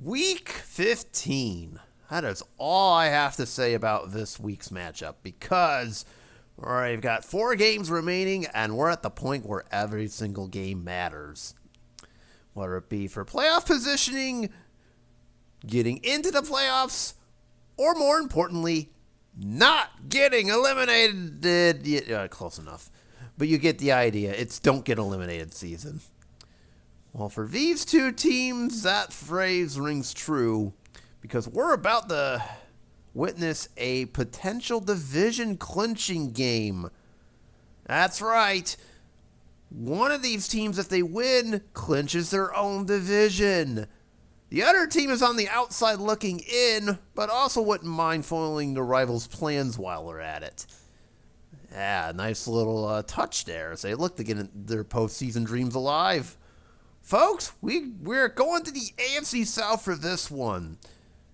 Week 15. That is all I have to say about this week's matchup because we've got 4 games remaining and we're at the point where every single game matters. Whether it be for playoff positioning, getting into the playoffs, or more importantly, not getting eliminated. Yeah, close enough. But you get the idea. It's don't get eliminated season. Well, for these two teams, that phrase rings true because we're about to witness a potential division clinching game. That's right. One of these teams, if they win, clinches their own division. The other team is on the outside looking in, but also wouldn't mind foiling the rivals' plans while they're at it. Yeah, nice little touch there as they look to get their postseason dreams alive. Folks, we're going to the AFC South for this one.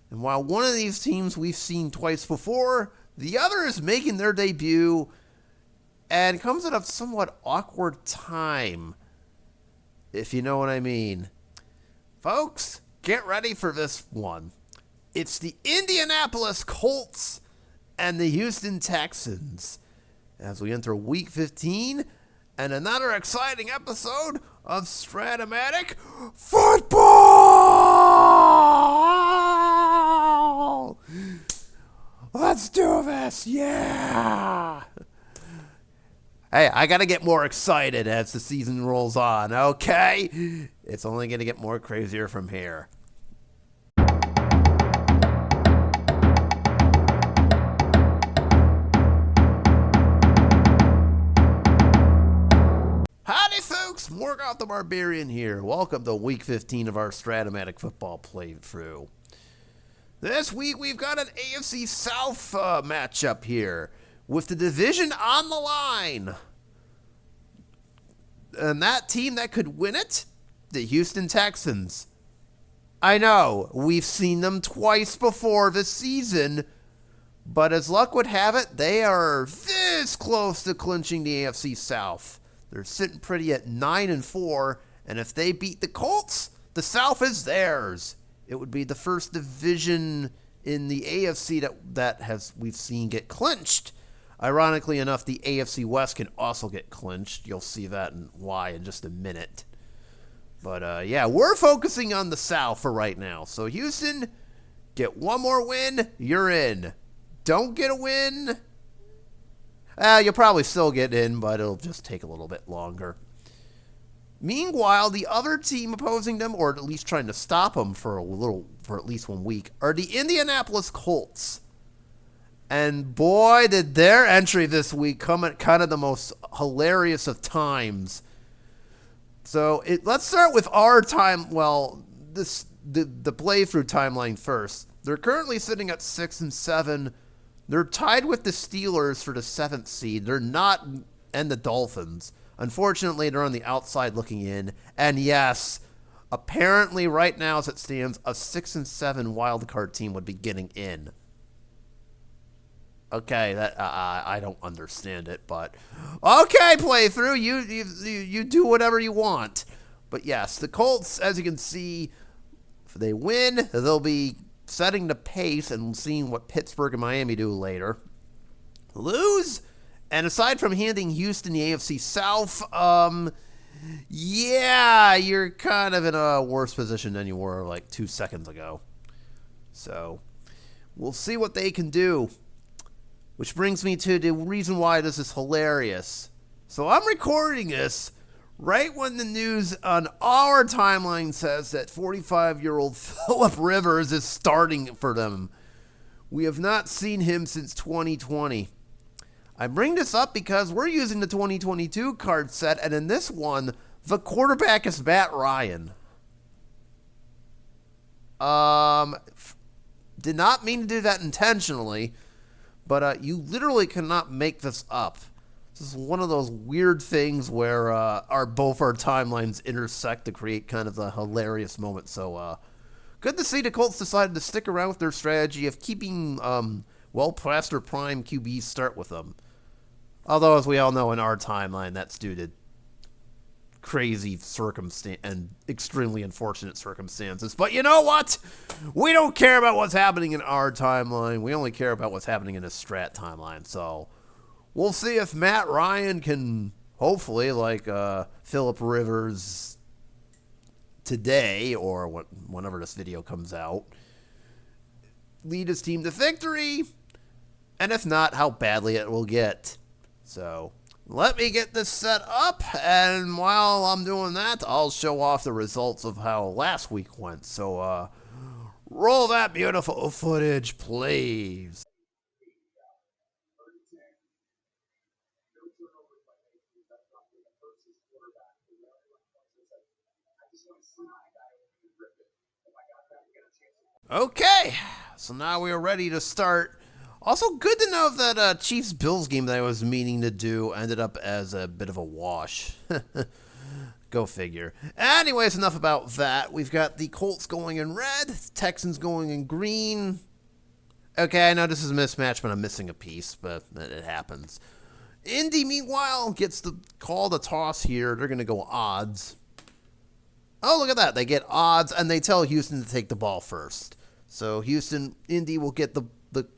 And while one of these teams we've seen twice before, the other is making their debut and comes at a somewhat awkward time, if you know what I mean. Folks, get ready for this one. It's the Indianapolis Colts and the Houston Texans as we enter Week 15 and another exciting episode of Strat-O-Matic Football! Let's do this, yeah! Hey, I gotta get more excited as the season rolls on, okay? It's only gonna get more crazier from here. Howdy folks, Morgoth the Barbarian here. Welcome to week 15 of our Strat-O-Matic football playthrough. This week we've got an AFC South matchup here with the division on the line. And that team that could win it, the Houston Texans. I know, we've seen them twice before this season, but as luck would have it, they are this close to clinching the AFC South. They're sitting pretty at 9-4, and if they beat the Colts, the South is theirs. It would be the first division in the AFC that we've seen get clinched. Ironically enough, the AFC West can also get clinched. You'll see that and why in just a minute. But yeah, we're focusing on the South for right now. So Houston, get one more win, you're in. Don't get a win, you'll probably still get in, but it'll just take a little bit longer. Meanwhile, the other team opposing them, or at least trying to stop them for at least 1 week, are the Indianapolis Colts. And boy, did their entry this week come at kind of the most hilarious of times. So let's start with our time. Well, the playthrough timeline first. They're currently sitting at 6-7. They're tied with the Steelers for the 7th seed. They're not, and the Dolphins. Unfortunately, they're on the outside looking in. And yes, apparently right now as it stands, a 6-7 wildcard team would be getting in. Okay, that I don't understand it, but okay, playthrough, you do whatever you want. But yes, the Colts, as you can see, if they win, they'll be setting the pace and seeing what Pittsburgh and Miami do later. Lose, and aside from handing Houston the AFC South, yeah, you're kind of in a worse position than you were like 2 seconds ago. So, we'll see what they can do. Which brings me to the reason why this is hilarious. So I'm recording this right when the news on our timeline says that 45-year-old Phillip Rivers is starting for them. We have not seen him since 2020. I bring this up because we're using the 2022 card set, and in this one, the quarterback is Matt Ryan. Did not mean to do that intentionally, but you literally cannot make this up. This is one of those weird things where both our timelines intersect to create kind of a hilarious moment. So good to see the Colts decided to stick around with their strategy of keeping past their prime QBs start with them. Although, as we all know in our timeline, that's due to crazy circumstance and extremely unfortunate circumstances. But you know what? We don't care about what's happening in our timeline. We only care about what's happening in the Strat timeline. So we'll see if Matt Ryan can, hopefully, like Phillip Rivers today or whenever this video comes out, lead his team to victory. And if not, how badly it will get. So let me get this set up, and while I'm doing that, I'll show off the results of how last week went. So, roll that beautiful footage, please. Okay, so now we are ready to start. Also, good to know that Chiefs-Bills game that I was meaning to do ended up as a bit of a wash. Go figure. Anyways, enough about that. We've got the Colts going in red, Texans going in green. Okay, I know this is a mismatch, but I'm missing a piece, but it happens. Indy, meanwhile, gets the call to toss here. They're going to go odds. Oh, look at that. They get odds, and they tell Houston to take the ball first. So Indy will get the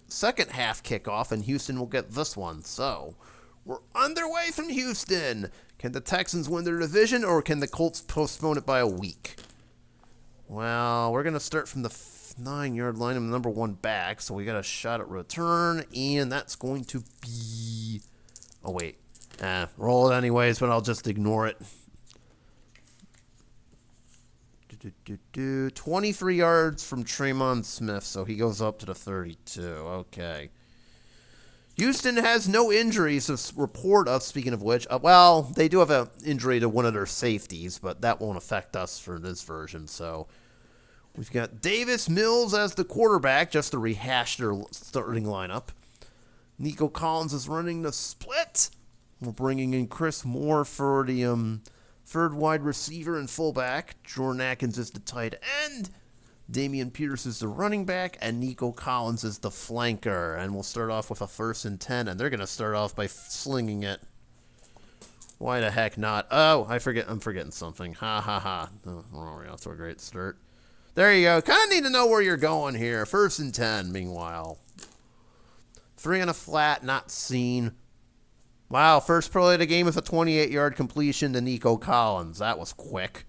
second half kickoff, and Houston will get this one. So we're underway from Houston. Can the Texans win their division, or can the Colts postpone it by a week? Well, we're going to start from the 9-yard line. I'm the number one back, so we got a shot at return, and that's going to be... Oh, wait. Roll it anyways, but I'll just ignore it. 23 yards from Tremon Smith, so he goes up to the 32. Okay. Houston has no injuries to report of, speaking of which. Well, they do have an injury to one of their safeties, but that won't affect us for this version. So we've got Davis Mills as the quarterback, just to rehash their starting lineup. Nico Collins is running the split. We're bringing in Chris Moore for the third wide receiver and fullback. Jordan Atkins is the tight end. Damian Pierce is the running back, and Nico Collins is the flanker. And we'll start off with a 1st and 10, and they're going to start off by slinging it. Why the heck not? Oh, I'm forgetting something. Ha ha ha. Oh, we're off to a great start. There you go. Kind of need to know where you're going here. 1st and 10, meanwhile. 3 on a flat, not seen. Wow, first play of the game is a 28-yard completion to Nico Collins. That was quick.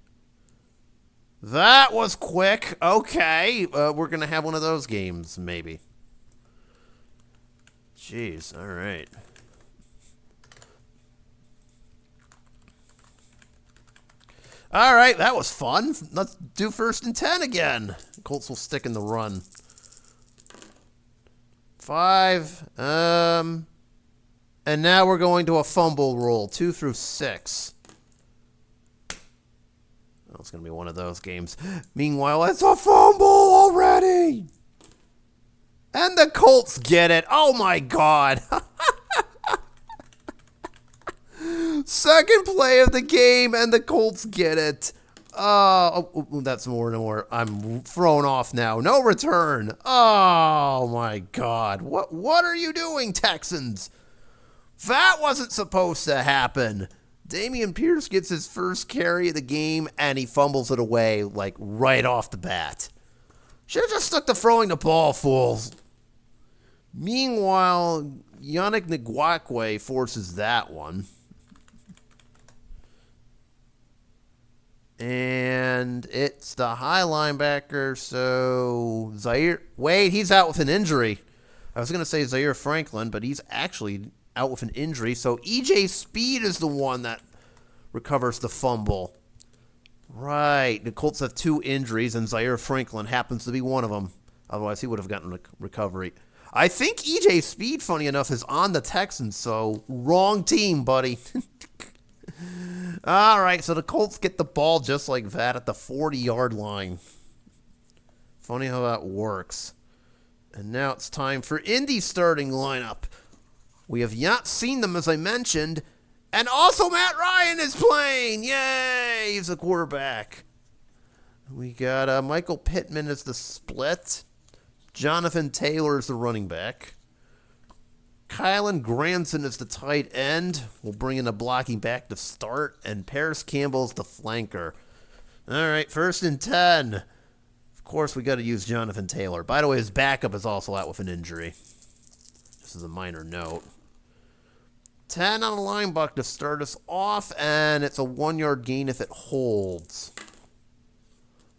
That was quick. Okay, we're going to have one of those games, maybe. Jeez, all right. All right, that was fun. Let's do 1st and 10 again. Colts will stick in the run. 5. And now we're going to a fumble roll, 2 through 6. Oh, it's going to be one of those games. Meanwhile, it's a fumble already. And the Colts get it. Oh, my God. Second play of the game, and the Colts get it. That's more and more. I'm thrown off now. No return. Oh, my God. What are you doing, Texans? That wasn't supposed to happen. Damian Pierce gets his first carry of the game, and he fumbles it away, like, right off the bat. Should have just stuck to throwing the ball, fools. Meanwhile, Yannick Ngakoue forces that one. And it's the high linebacker, so Zaire... Wait, he's out with an injury. I was going to say Zaire Franklin, but he's actually out with an injury. So E.J. Speed is the one that recovers the fumble. Right. The Colts have 2 injuries, and Zaire Franklin happens to be one of them. Otherwise, he would have gotten recovery. I think E.J. Speed, funny enough, is on the Texans, so wrong team, buddy. All right, so the Colts get the ball just like that at the 40-yard line. Funny how that works. And now it's time for Indy's starting lineup. We have not seen them, as I mentioned. And also Matt Ryan is playing. Yay, he's a quarterback. We got Michael Pittman as the split. Jonathan Taylor is the running back. Kylan Granson is the tight end. We'll bring in a blocking back to start. And Paris Campbell's the flanker. All right, 1st and 10. Of course, we got to use Jonathan Taylor. By the way, his backup is also out with an injury. This is a minor note. 10 on a linebacker to start us off, and it's a 1-yard gain if it holds.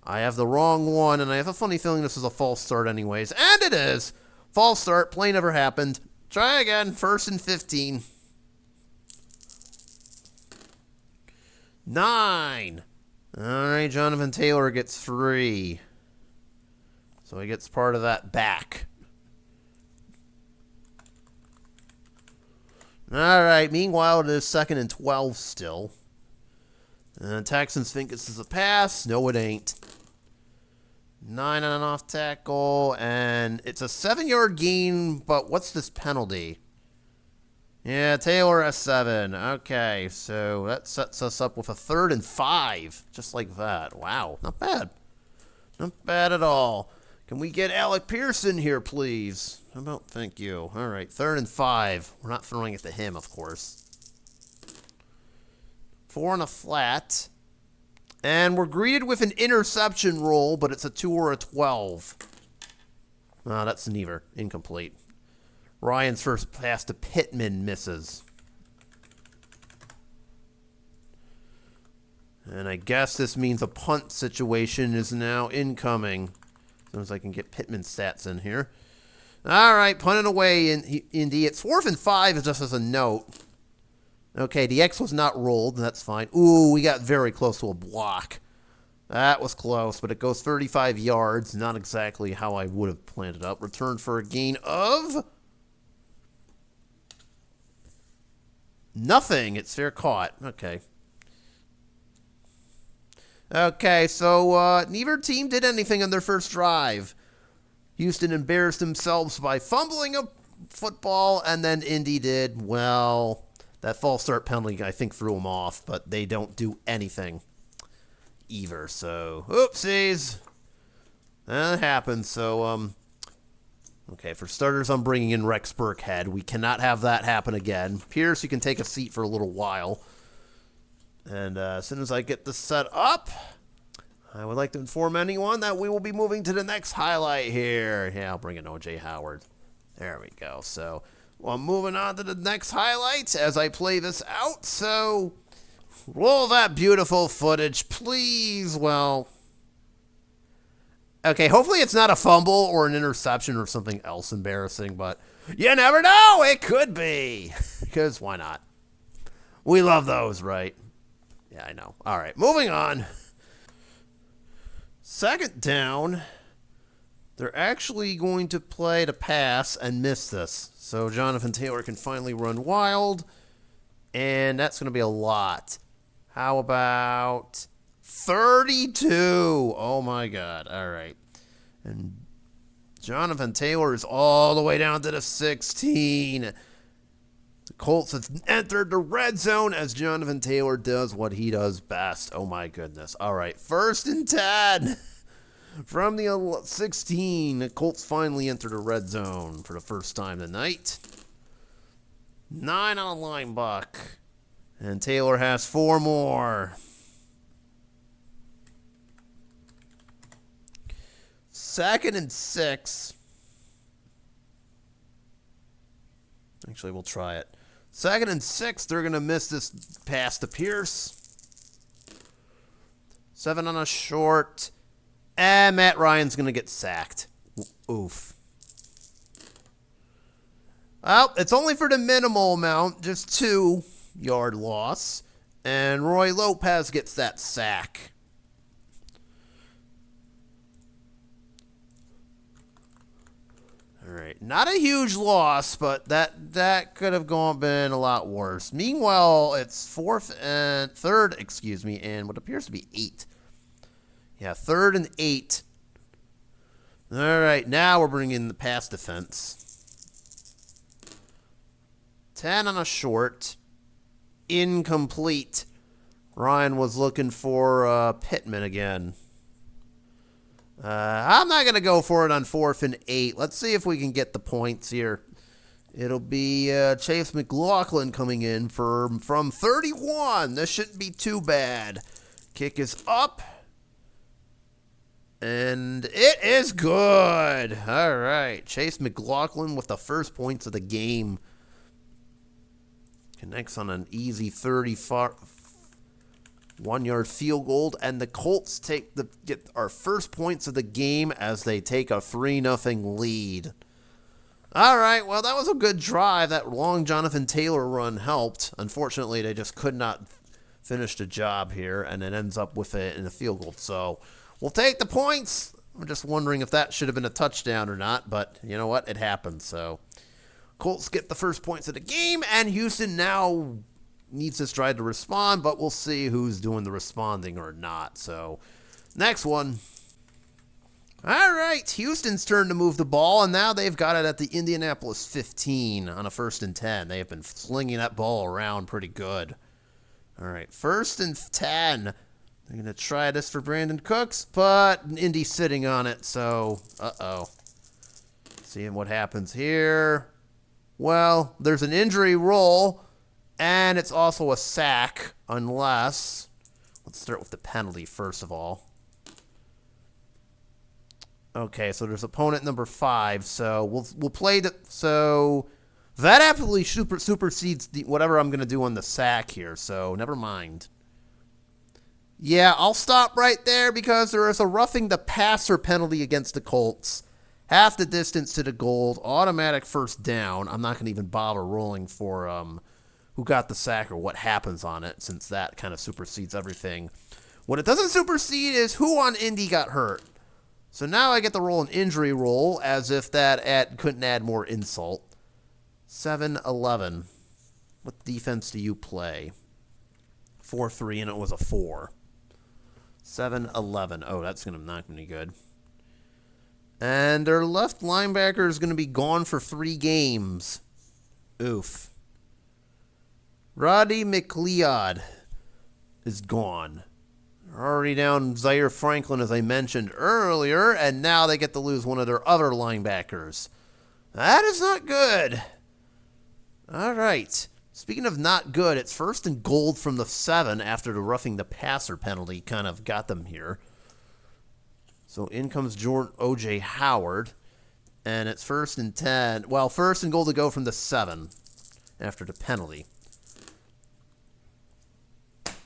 I have the wrong one, and I have a funny feeling this is a false start anyways. And it is! False start, play never happened. Try again, 1st and 15. 9. All right, Jonathan Taylor gets 3. So he gets part of that back. All right, meanwhile, it is 2nd and 12 still. Texans think this is a pass. No, it ain't. 9 on an off tackle, and it's a 7-yard gain, but what's this penalty? Yeah, Taylor has 7. Okay, so that sets us up with a 3rd and 5, just like that. Wow, not bad. Not bad at all. Can we get Alec Pearson here, please? How about, thank you. All right, 3rd and 5. We're not throwing it to him, of course. 4 on a flat. And we're greeted with an interception roll, but it's a 2 or a 12. Oh, that's neither. Incomplete. Ryan's first pass to Pittman misses. And I guess this means a punt situation is now incoming. As soon as I can get Pittman stats in here. All right, punting away, Indy. It's 4th and 5, just as a note. Okay, the X was not rolled. That's fine. Ooh, we got very close to a block. That was close, but it goes 35 yards. Not exactly how I would have planned it up. Return for a gain of... nothing. It's fair caught. Okay. Okay, so neither team did anything on their first drive. Houston embarrassed themselves by fumbling a football, and then Indy did, well, that false start penalty, I think, threw them off, but they don't do anything either, so oopsies. That happens, so, okay, for starters, I'm bringing in Rex Burkhead. We cannot have that happen again. Pierce, you can take a seat for a little while. And as soon as I get this set up, I would like to inform anyone that we will be moving to the next highlight here. Yeah, I'll bring in O.J. Howard. There we go. So, well, I'm moving on to the next highlight as I play this out. So, roll that beautiful footage, please. Well, okay, hopefully it's not a fumble or an interception or something else embarrassing, but you never know. It could be. Because why not? We love those, right? Yeah, I know. All right, moving on. 2nd down. They're actually going to play to pass and miss this. So Jonathan Taylor can finally run wild. And that's going to be a lot. How about 32? Oh, my God. All right. And Jonathan Taylor is all the way down to the 16. The Colts have entered the red zone as Jonathan Taylor does what he does best. Oh, my goodness. All right, 1st and 10 from the 16. The Colts finally enter the red zone for the first time tonight. 9 on a linebacker. And Taylor has 4 more. 2nd and 6. Actually, we'll try it. 2nd and 6, they're going to miss this pass to Pierce. 7 on a short. And Matt Ryan's going to get sacked. Oof. Well, it's only for the minimal amount, just 2-yard loss. And Roy Lopez gets that sack. All right, not a huge loss, but that could have been a lot worse. Meanwhile, it's 3rd, and what appears to be 8. Yeah, 3rd and 8. All right, now we're bringing in the pass defense. 10 on a short, incomplete. Ryan was looking for Pittman again. I'm not going to go for it on 4th and 8. Let's see if we can get the points here. It'll be Chase McLaughlin coming in from 31. This shouldn't be too bad. Kick is up. And it is good. All right. Chase McLaughlin with the first points of the game. Connects on an easy 31-yard field goal. And the Colts get our first points of the game as they take a 3-0 lead. All right. Well, that was a good drive. That long Jonathan Taylor run helped. Unfortunately, they just could not finish the job here. And it ends up with it in a field goal. So we'll take the points. I'm just wondering if that should have been a touchdown or not, but you know what? It happened. So Colts get the first points of the game, and Houston now needs this drive to respond, but we'll see who's doing the responding or not. So next one. All right, Houston's turn to move the ball, and now they've got it at the Indianapolis 15 on a 1st and 10. They have been slinging that ball around pretty good. All right, 1st and 10. They're going to try this for Brandon Cooks, but Indy's sitting on it, so Seeing what happens here. Well, there's an injury roll, and it's also a sack, unless... Let's start with the penalty, first of all. Okay, so there's opponent number 5, so we'll play the... So that absolutely supersedes whatever I'm going to do on the sack here, so never mind. Yeah, I'll stop right there because there is a roughing the passer penalty against the Colts. Half the distance to the goal, automatic first down. I'm not going to even bother rolling for who got the sack or what happens on it, since that kind of supersedes everything. What it doesn't supersede is who on Indy got hurt. So now I get to roll an injury roll, as if that couldn't add more insult. 7-11. What defense do you play? 4-3, and it was a 4. 7-11. Oh, that's not going to be good. And their left linebacker is going to be gone for 3 games. Oof. Roddy McLeod is gone. They're already down Zaire Franklin, as I mentioned earlier, and now they get to lose one of their other linebackers. That is not good. All right. Speaking of not good, it's 1st and goal from the 7 after the roughing the passer penalty kind of got them here. So in comes O.J. Howard, and it's 1st and 10. Well, 1st and goal to go from the 7 after the penalty.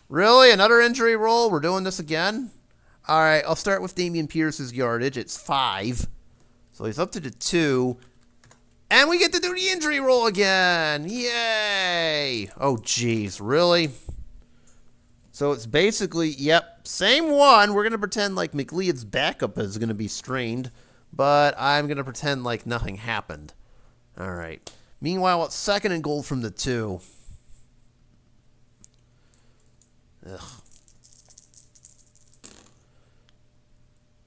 Really? Another injury roll? We're doing this again? All right, I'll start with Dameon Pierce's yardage. It's 5. So he's up to the 2. And we get to do the injury roll again. Yay. Oh, geez. Really? So it's basically, yep, same one. We're going to pretend like McLeod's backup is going to be strained, but I'm going to pretend like nothing happened. All right. Meanwhile, it's 2nd and goal from the 2. Ugh.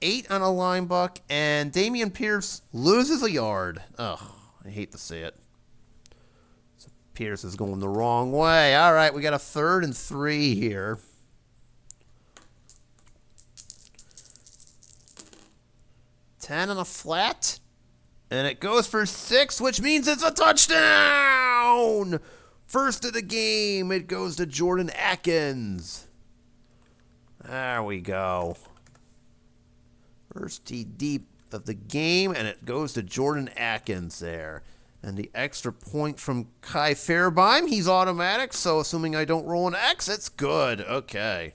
8 on a line buck, and Dameon Pierce loses a yard. Ugh. I hate to see it. So Pierce is going the wrong way. All right, we got a 3rd and 3 here. $10 on a flat. And it goes for 6, which means it's a touchdown! First of the game, it goes to Jordan Atkins. There we go. First TD of the game, and it goes to Jordan Atkins there. And the extra point from Kai Fairbaim, he's automatic, so assuming I don't roll an X, it's good. Okay.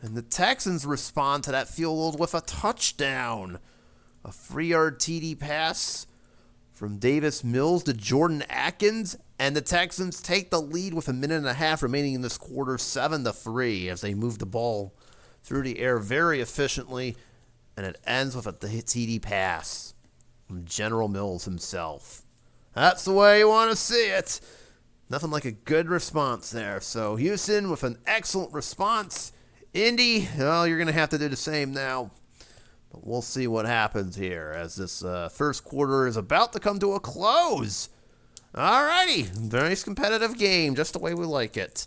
And the Texans respond to that field goal with a touchdown. A 3-yard TD pass from Davis Mills to Jordan Atkins, and the Texans take the lead with 1.5 minutes remaining in this quarter, 7-3, as they move the ball through the air very efficiently, and it ends with a TD pass from General Mills himself. That's the way you want to see it. Nothing like a good response there. So Houston with an excellent response. Indy, well, you're going to have to do the same now. But we'll see what happens here as this first quarter is about to come to a close. All righty. Very competitive game, just the way we like it.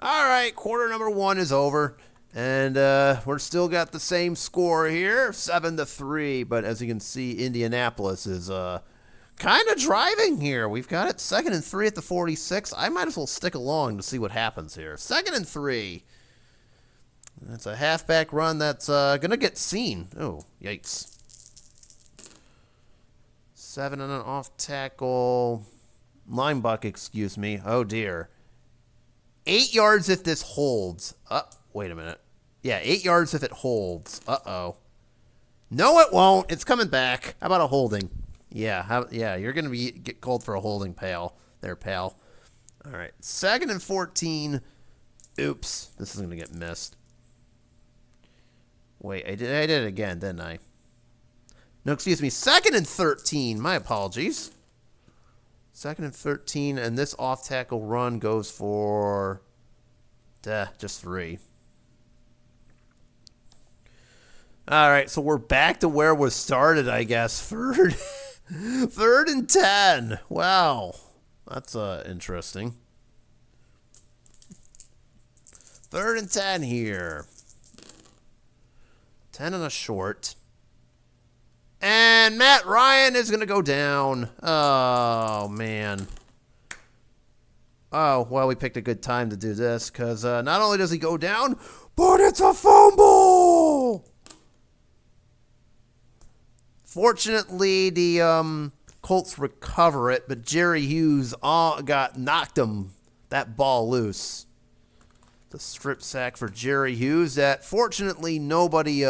All right, quarter number 1 is over. And we're still got the same score here, 7-3. But as you can see, Indianapolis is kind of driving here. We've got it 2nd and 3 at the 46. I might as well stick along to see what happens here. 2nd and 3. That's a halfback run that's going to get seen. Oh, yikes. 7 and an off tackle. Linebacker, excuse me. Oh, dear. 8 yards if this holds. Wait a minute. Yeah, 8 yards if it holds. Uh-oh. No, it won't. It's coming back. How about a holding? Yeah, you're going to get called for a holding, pal. There, pal. All right, 2nd and 14. Oops, this is going to get missed. Wait, I did it again, didn't I? No, excuse me, 2nd and 13. My apologies. 2nd and 13, and this off-tackle run goes for just 3. All right, so we're back to where we started, I guess. 3rd and 10. Wow, that's interesting. 3rd and 10 here. 10 and a short. And Matt Ryan is going to go down. Oh, man. Oh, well, we picked a good time to do this because not only does he go down, but it's a fumble! Fortunately, the Colts recover it, but Jerry Hughes knocked that ball loose. The strip sack for Jerry Hughes that fortunately nobody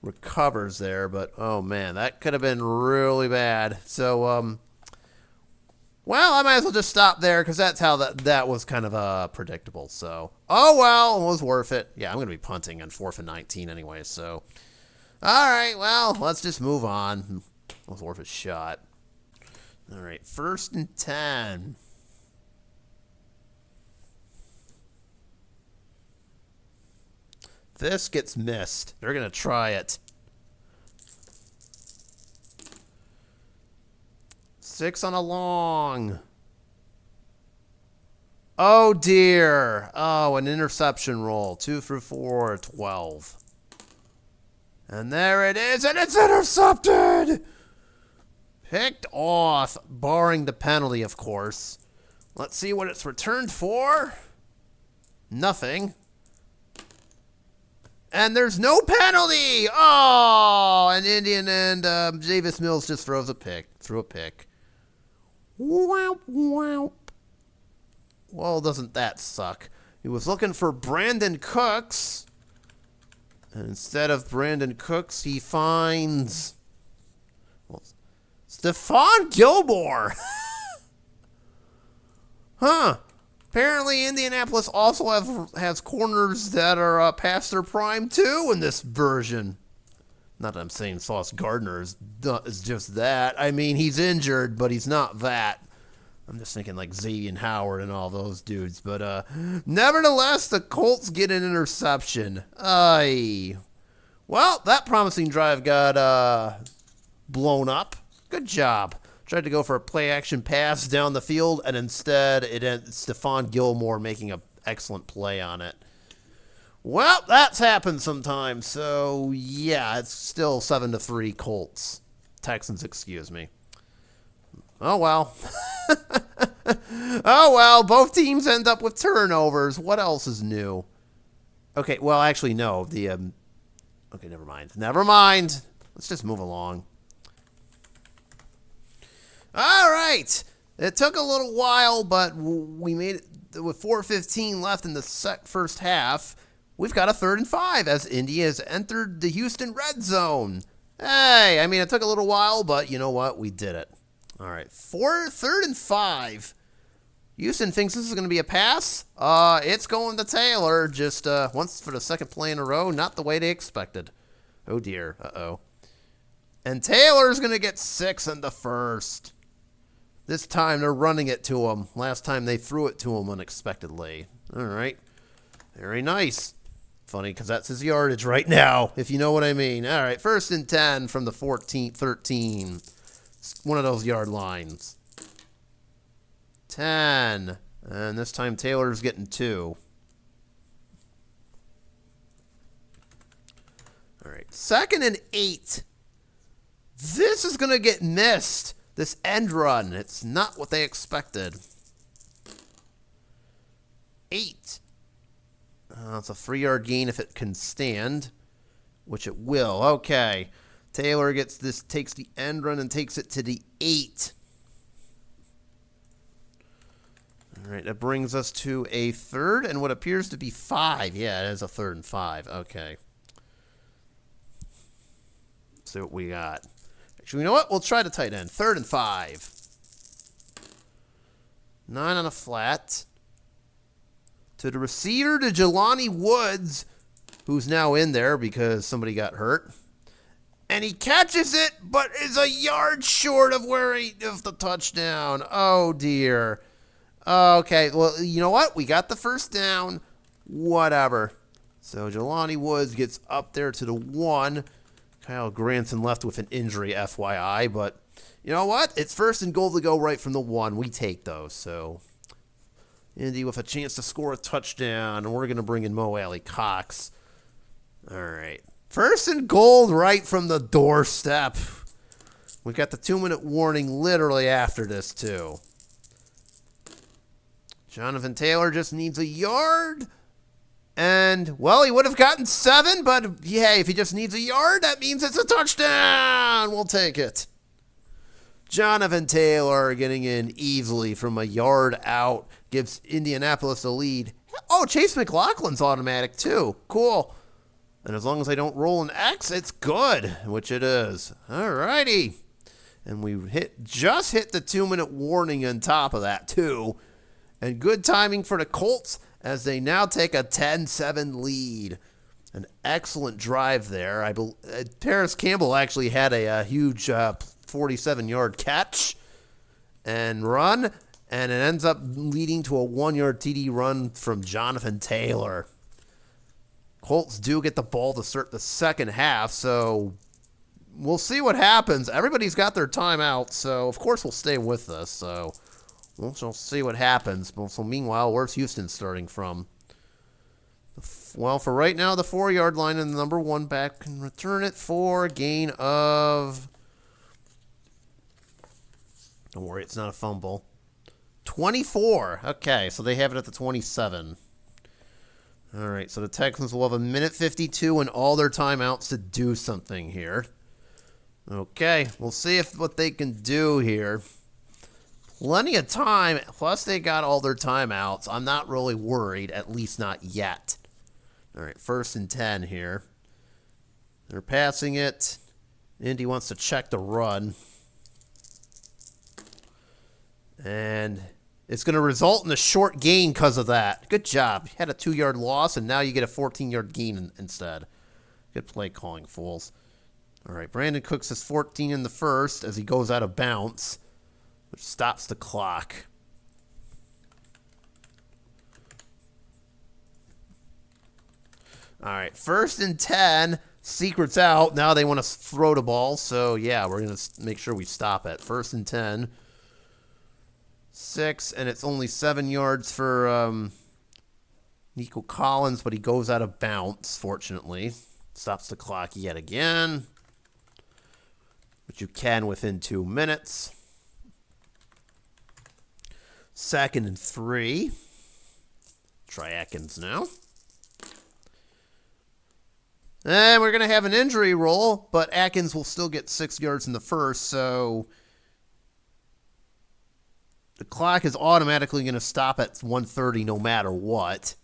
recovers there, but oh man, that could have been really bad. So well, I might as well just stop there because that's how that was kind of predictable. So oh well, it was worth it. Yeah, I'm gonna be punting on 4th and 19 anyway. So all right, well, let's just move on. It was worth a shot. All right, 1st and 10. This gets missed. They're going to try it. 6 on a long. Oh, dear. Oh, an interception roll. 2 for 4, 12. And there it is, and it's intercepted! Picked off, barring the penalty, of course. Let's see what it's returned for. Nothing. And there's no penalty! Oh! And Indian and Javis Mills just threw a pick. Womp, womp. Well, doesn't that suck? He was looking for Brandon Cooks. And instead of Brandon Cooks, he finds Stephon Gilmore. Huh. Apparently, Indianapolis also has corners that are past their prime, too, in this version. Not that I'm saying Sauce Gardner is just that. I mean, he's injured, but he's not that. I'm just thinking like Xavier Howard and all those dudes. But nevertheless, the Colts get an interception. Well, that promising drive got blown up. Good job. Tried to go for a play-action pass down the field, and instead it's Stephon Gilmore making an excellent play on it. Well, that's happened sometimes. So, yeah, it's still 7-3 Colts. Texans, excuse me. Oh, well. Oh, well, both teams end up with turnovers. What else is new? Okay, well, actually, no. Okay, never mind. Let's just move along. All right. It took a little while, but we made it with 4:15 left in the first half. We've got a 3rd and 5 as Indy has entered the Houston red zone. Hey, I mean, it took a little while, but you know what? We did it. All right, 3rd and 5. Houston thinks this is going to be a pass. It's going to Taylor just once for the second play in a row. Not the way they expected. Oh, dear. Uh-oh. And Taylor's going to get 6 in the first. This time they're running it to him. Last time they threw it to him unexpectedly. All right. Very nice. Funny because that's his yardage right now, if you know what I mean. All right, 1st and 10 from the 13. One of those yard lines. 10. And this time Taylor's getting 2. All right, 2nd and 8. This is going to get missed. This end run. It's not what they expected. 8. It's a 3-yard gain if it can stand, which it will. Okay. Taylor gets this, takes the end run and takes it to the 8. All right, that brings us to a 3rd and what appears to be 5. Yeah, it is a 3rd and 5. Okay. Let's see what we got. Actually, you know what? We'll try the tight end. 3rd and 5. 9 on a flat. To the receiver, to Jelani Woods, who's now in there because somebody got hurt. And he catches it, but is a yard short of of the touchdown. Oh, dear. Okay, well, you know what? We got the first down. Whatever. So Jelani Woods gets up there to the 1. Kyle Granson left with an injury, FYI. But you know what? It's 1st and goal to go right from the 1. We take those, so... Indy with a chance to score a touchdown, and we're going to bring in Mo Alley Cox. All right. 1st and goal right from the doorstep. We got the 2-minute warning literally after this, too. Jonathan Taylor just needs a yard. And, well, he would have gotten 7, but, yeah, if he just needs a yard, that means it's a touchdown. We'll take it. Jonathan Taylor getting in easily from a yard out. Gives Indianapolis a lead. Oh, Chase McLaughlin's automatic, too. Cool. And as long as I don't roll an X, it's good, which it is. All righty. And we just hit the 2-minute warning on top of that, too. And good timing for the Colts as they now take a 10-7 lead. An excellent drive there. Paris Campbell actually had a huge 47-yard catch and run. And it ends up leading to a 1-yard TD run from Jonathan Taylor. Colts do get the ball to start the second half, so we'll see what happens. Everybody's got their timeout, so of course we'll stay with this. So we'll see what happens. So meanwhile, where's Houston starting from? Well, for right now, the 4-yard line and the number 1 back can return it for a gain of... Don't worry, it's not a fumble. 24. Okay, so they have it at the 27. All right, so the Texans will have 1:52 and all their timeouts to do something here. Okay, we'll see what they can do here. Plenty of time, plus they got all their timeouts. I'm not really worried, at least not yet. All right, 1st and 10 here. They're passing it. Indy wants to check the run. And it's going to result in a short gain because of that. Good job. You had a 2-yard loss, and now you get a 14-yard gain instead. Good play calling, fools. All right, Brandon Cooks is 14 in the first as he goes out of bounds, which stops the clock. All right, 1st and 10. Secret's out. Now they want to throw the ball, so, yeah, we're going to make sure we stop it. 1st and 10. 6, and it's only 7 yards for Nico Collins, but he goes out of bounds, fortunately. Stops the clock yet again, which you can within 2 minutes. 2nd and 3. Try Atkins now. And we're going to have an injury roll, but Atkins will still get 6 yards in the first, so... The clock is automatically going to stop at 1:30 no matter what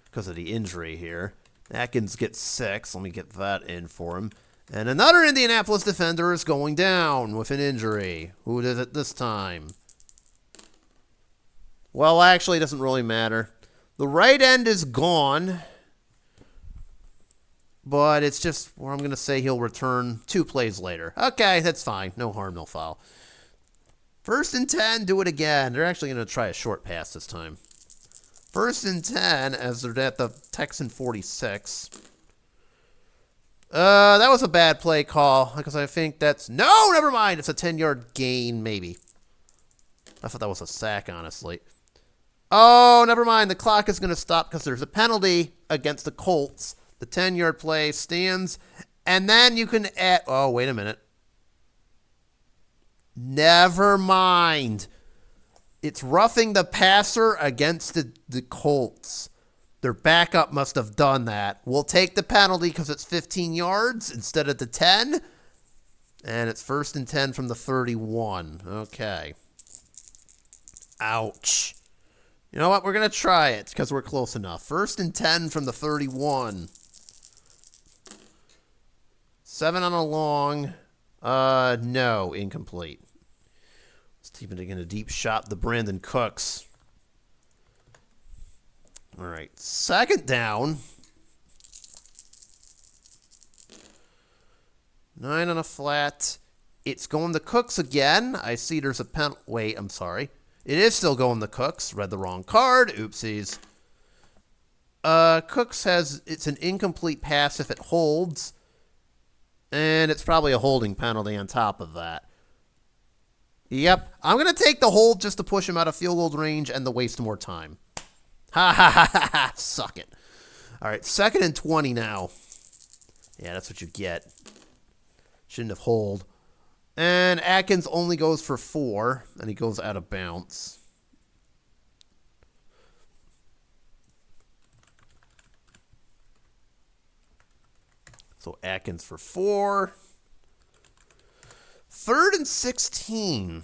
because of the injury here. Atkins gets 6. Let me get that in for him. And another Indianapolis defender is going down with an injury. Who did it this time? Well, actually, it doesn't really matter. The right end is gone. But it's just where I'm going to say he'll return 2 plays later. Okay, that's fine. No harm, no foul. 1st and 10, do it again. They're actually going to try a short pass this time. 1st and 10 as they're at the Texan 46. That was a bad play call because I think that's... No, never mind. It's a 10-yard gain, maybe. I thought that was a sack, honestly. Oh, never mind. The clock is going to stop because there's a penalty against the Colts. The 10-yard play stands. And then you can add... Oh, wait a minute. Never mind. It's roughing the passer against the Colts. Their backup must have done that. We'll take the penalty because it's 15 yards instead of the 10. And it's 1st and 10 from the 31. Okay. Ouch. You know what? We're going to try it because we're close enough. 1st and 10 from the 31. 7 on a long. No, incomplete. Steven again, a deep shot to Brandon Cooks. All right, 2nd down. 9 on a flat. It's going to Cooks again. I see there's a penalty. Wait, I'm sorry. It is still going to Cooks. Read the wrong card. Oopsies. Cooks has, it's an incomplete pass if it holds. And it's probably a holding penalty on top of that. Yep. I'm going to take the hold just to push him out of field goal range and to waste more time. Ha ha ha ha ha. Suck it. All right. 2nd and 20 now. Yeah, that's what you get. Shouldn't have hold. And Atkins only goes for 4. And he goes out of bounds. So Atkins for 4. 3rd and 16.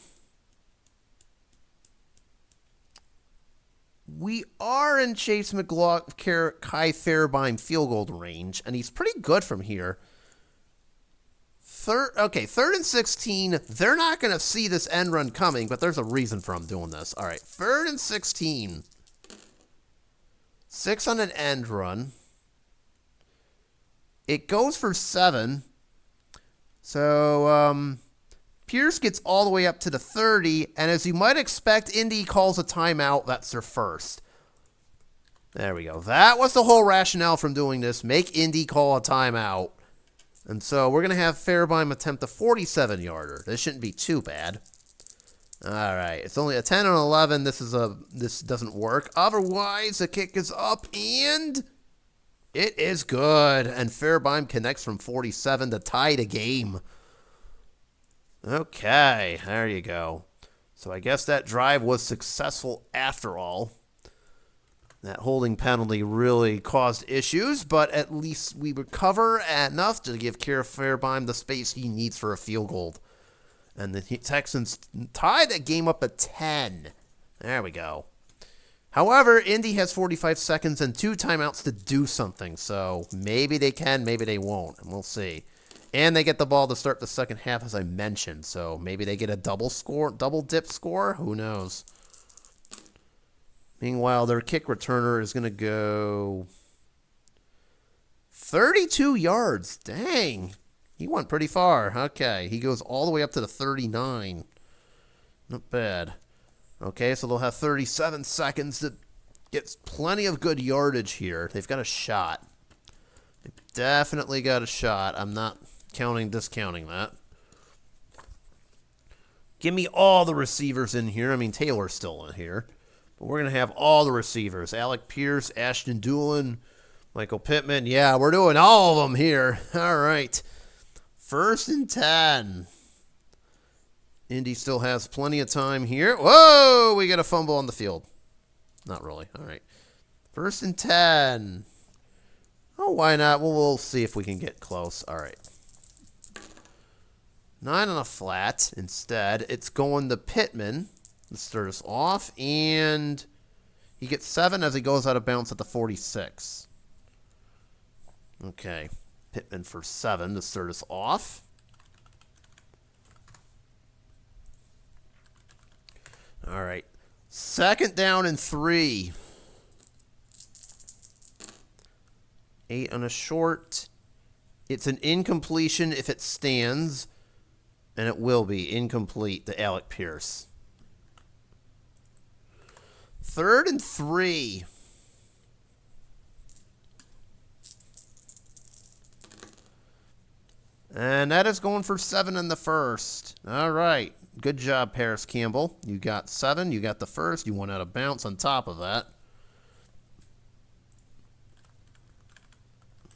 We are in Chase McLaughlin, Kai Fairbairn field goal range, and he's pretty good from here. 3rd and 16. They're not going to see this end run coming, but there's a reason for them doing this. All right, 3rd and 16. 6 on an end run. It goes for 7. So, Pierce gets all the way up to the 30, and as you might expect, Indy calls a timeout. That's their first. There we go. That was the whole rationale from doing this. Make Indy call a timeout. And so we're going to have Fairbairn attempt a 47-yarder. This shouldn't be too bad. All right. It's only a 10 and 11. This doesn't work. Otherwise, the kick is up, and it is good. And Fairbairn connects from 47 to tie the game. Okay, there you go. So I guess that drive was successful after all. That holding penalty really caused issues, but at least we recover enough to give Kira Fairbairn the space he needs for a field goal. And the Texans tied that game up at 10. There we go. However, Indy has 45 seconds and 2 timeouts to do something, so maybe they can, maybe they won't, and we'll see. And they get the ball to start the second half, as I mentioned. So maybe they get a double dip score. Who knows? Meanwhile, their kick returner is going to go 32 yards. Dang. He went pretty far. Okay. He goes all the way up to the 39. Not bad. Okay, so they'll have 37 seconds to get plenty of good yardage here. They've got a shot. They've definitely got a shot. I'm not discounting that. Give me all the receivers in here. I mean, Taylor's still in here. But we're going to have all the receivers. Alec Pierce, Ashton Doolin, Michael Pittman. Yeah, we're doing all of them here. All right. 1st and 10. Indy still has plenty of time here. Whoa, we got a fumble on the field. Not really. All right. 1st and 10. Oh, why not? Well, we'll see if we can get close. All right. 9 on a flat. Instead, it's going to Pittman. Let's start us off. And he gets 7 as he goes out of bounds at the 46. Okay. Pittman for 7 to start us off. All right. 2nd down and 3. 8 on a short. It's an incompletion if it stands. And it will be incomplete to Alec Pierce. 3rd and 3. And that is going for 7 in the first. All right. Good job, Paris Campbell. You got 7. You got the first. You went out of bounds on top of that.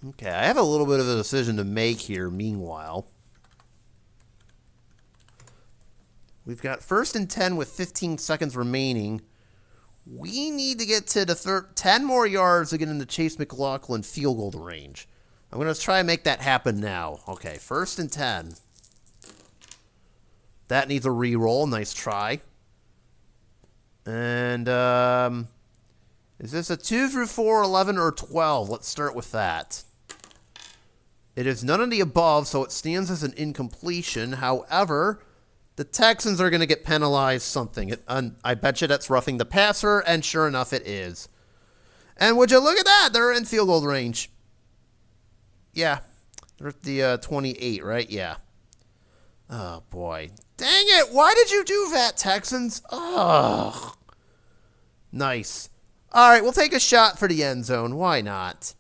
Okay, I have a little bit of a decision to make here meanwhile. We've got 1st and 10 with 15 seconds remaining. We need to get to the 10 more yards to get into Chase McLaughlin field goal range. I'm going to try and make that happen now. Okay, 1st and 10. That needs a re-roll. Nice try. And is this a 2 through 4, 11, or 12? Let's start with that. It is none of the above, so it stands as an incompletion. However, the Texans are going to get penalized something. I bet you that's roughing the passer, and sure enough, it is. And would you look at that? They're in field goal range. Yeah. They're at the 28, right? Yeah. Oh, boy. Dang it. Why did you do that, Texans? Ugh. Nice. All right, we'll take a shot for the end zone. Why not?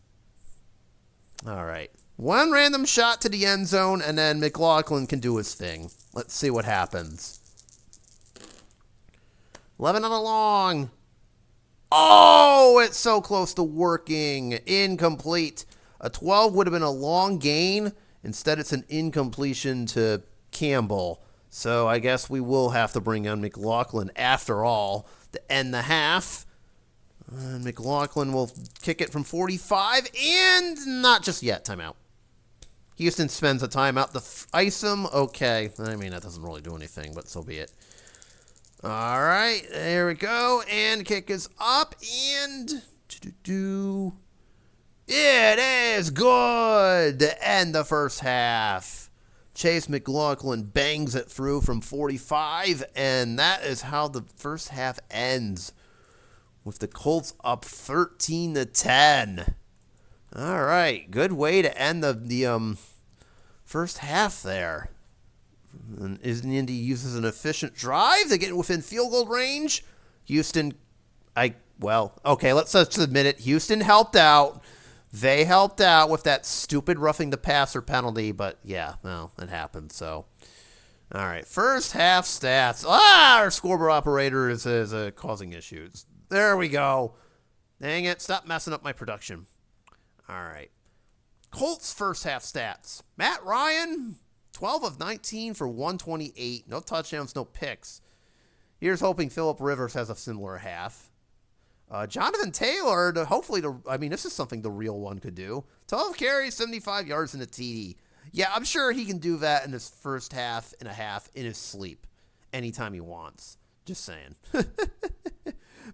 All right. One random shot to the end zone, and then McLaughlin can do his thing. Let's see what happens. 11 on the long. Oh, it's so close to working. Incomplete. A 12 would have been a long gain. Instead, it's an incompletion to Campbell. So I guess we will have to bring on McLaughlin after all to end the half. And McLaughlin will kick it from 45, and not just yet. Timeout. Houston spends a timeout to ice him. Okay. I mean, that doesn't really do anything, but so be it. All right. There we go. And kick is up. And it is good to end the first half. Chase McLaughlin bangs it through from 45, and that is how the first half ends, with the Colts up 13-10. All right, good way to end the first half there. And Indy uses an efficient drive to get within field goal range. Houston, okay, let's just admit it. Houston helped out. They helped out with that stupid roughing the passer penalty, but yeah, well, it happened. So, all right, first half stats. Our scoreboard operator is causing issues. There we go. Dang it, stop messing up my production. All right. Colts first half stats. Matt Ryan, 12 of 19 for 128. No touchdowns, no picks. Here's hoping Phillip Rivers has a similar half. Jonathan Taylor, this is something the real one could do. 12 carries, 75 yards, and a TD. Yeah, I'm sure he can do that in his first half and a half in his sleep anytime he wants. Just saying.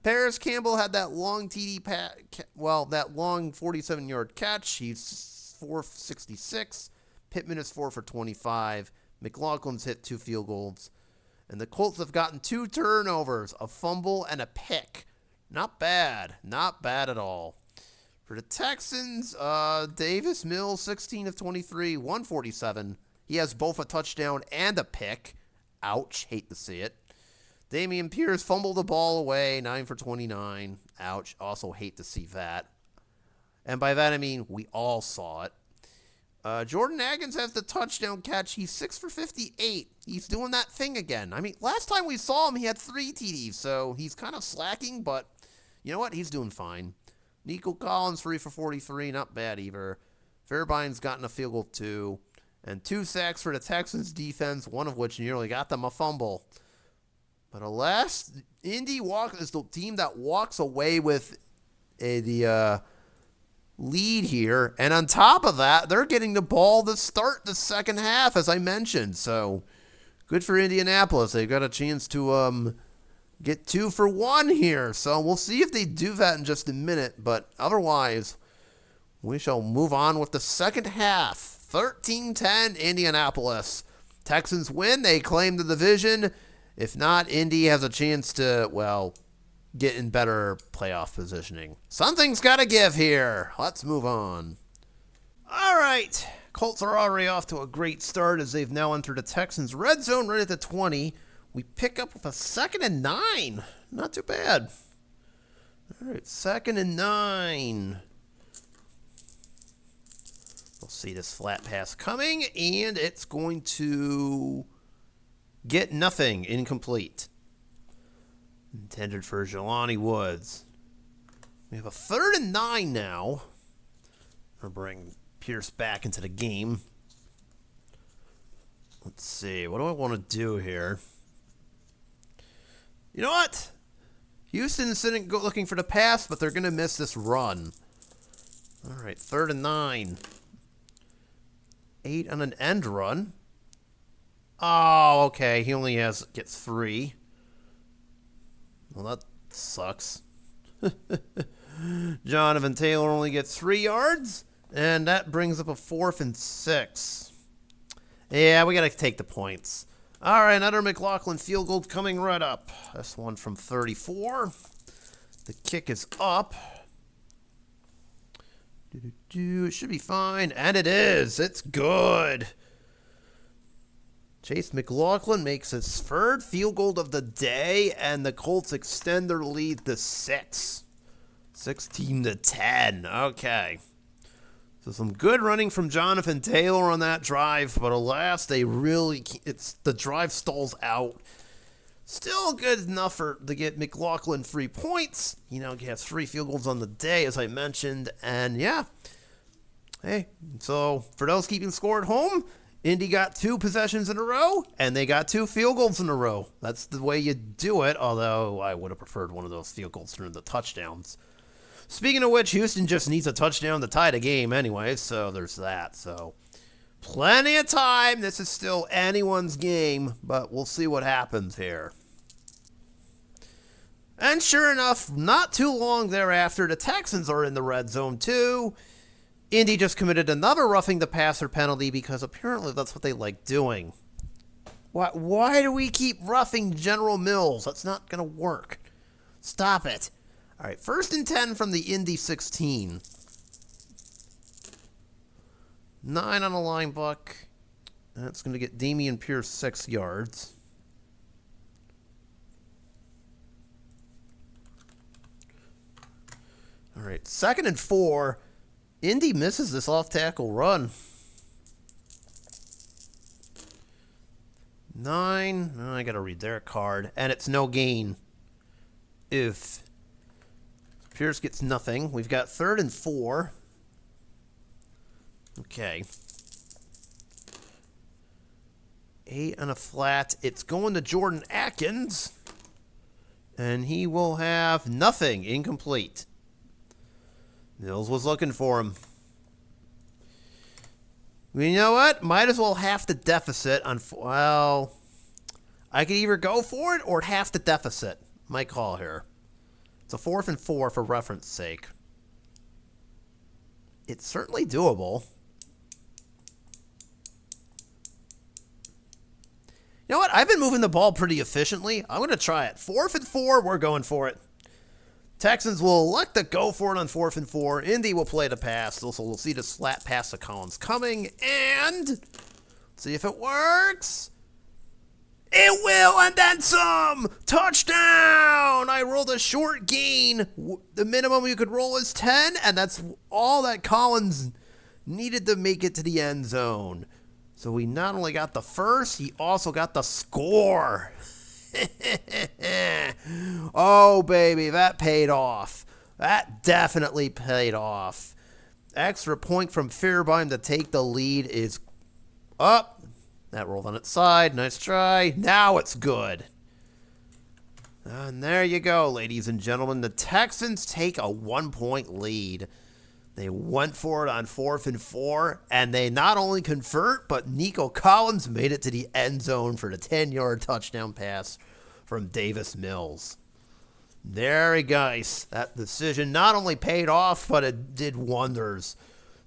Paris Campbell had that long TD that long 47-yard catch. He's 466. Pittman is 4 for 25. McLaughlin's hit 2 field goals. And the Colts have gotten 2 turnovers, a fumble, and a pick. Not bad. Not bad at all. For the Texans, Davis Mills, 16 of 23, 147. He has both a touchdown and a pick. Ouch. Hate to see it. Damian Pierce fumbled the ball away, 9 for 29. Ouch. Also hate to see that. And by that I mean we all saw it. Jordan Atkins has the touchdown catch. He's 6 for 58. He's doing that thing again. I mean, last time we saw him, he had 3 TDs, so he's kind of slacking, but you know what? He's doing fine. Nico Collins, 3 for 43. Not bad either. Fairbairn's gotten a field goal, 2. And 2 sacks for the Texans defense, one of which nearly got them a fumble. But alas, Indy is the team that walks away with the lead here. And on top of that, they're getting the ball to start the second half, as I mentioned. So good for Indianapolis. They've got a chance to get 2 for 1 here. So we'll see if they do that in just a minute. But otherwise, we shall move on with the second half. 13-10 Indianapolis. Texans win. They claim the division. If not, Indy has a chance to, get in better playoff positioning. Something's got to give here. Let's move on. All right. Colts are already off to a great start as they've now entered the Texans' red zone right at the 20. We pick up with a 2nd and 9. Not too bad. All right, 2nd and 9. We'll see this flat pass coming, and it's going to get nothing. Incomplete. Intended for Jelani Woods. We have a 3rd and 9 now. Or bring Pierce back into the game. Let's see. What do I want to do here? You know what? Houston isn't looking for the pass, but they're going to miss this run. All right, 3rd and 9. 8 on an end run. Oh, okay. He only gets 3. Well, that sucks. Jonathan Taylor only gets 3 yards, and that brings up a 4th and 6. Yeah, we got to take the points. All right, another McLaughlin field goal coming right up. This one from 34. The kick is up. It should be fine, and it is. It's good. Chase McLaughlin makes his 3rd field goal of the day, and the Colts extend their lead to 6. 16-10. Okay. So some good running from Jonathan Taylor on that drive, but alas, the drive stalls out. Still good enough to get McLaughlin 3 points. He has 3 field goals on the day, as I mentioned, and yeah. Hey, so for those keeping score at home, Indy got 2 possessions in a row, and they got 2 field goals in a row. That's the way you do it, although I would have preferred one of those field goals to the touchdowns. Speaking of which, Houston just needs a touchdown to tie the game anyway, so there's that. So plenty of time. This is still anyone's game, but we'll see what happens here. And sure enough, not too long thereafter, the Texans are in the red zone too. Indy just committed another roughing the passer penalty because apparently that's what they like doing. Why do we keep roughing General Mills? That's not going to work. Stop it. All right, 1st and 10 from the Indy 16. 9 on a line buck. That's going to get Dameon Pierce 6 yards. All right, 2nd and 4. Indy misses this off-tackle run. 9. Oh, I got to read their card. And it's no gain. If Pierce gets nothing. We've got 3rd and 4. Okay. 8 on a flat. It's going to Jordan Atkins. And he will have nothing. Incomplete. Mills was looking for him. You know what? Might as well half the deficit on... Well, I could either go for it or half the deficit. My call here. It's a 4th and 4 for reference sake. It's certainly doable. You know what? I've been moving the ball pretty efficiently. I'm going to try it. 4th and 4, we're going for it. Texans will elect to go for it on 4th and 4. Indy will play the pass. So we'll see the slat pass to Collins coming. And see if it works. It will, and then some! Touchdown! I rolled a short gain. The minimum you could roll is 10, and that's all that Collins needed to make it to the end zone. So he not only got the first, he also got the score. Oh, baby, that paid off. That definitely paid off. Extra point from Fairbairn to take the lead is up. That rolled on its side. Nice try. Now it's good. And there you go, ladies and gentlemen. The Texans take a 1-point lead. They went for it on 4th and 4, and they not only convert, but Nico Collins made it to the end zone for the 10-yard touchdown pass from Davis Mills. There you guys. That decision not only paid off, but it did wonders.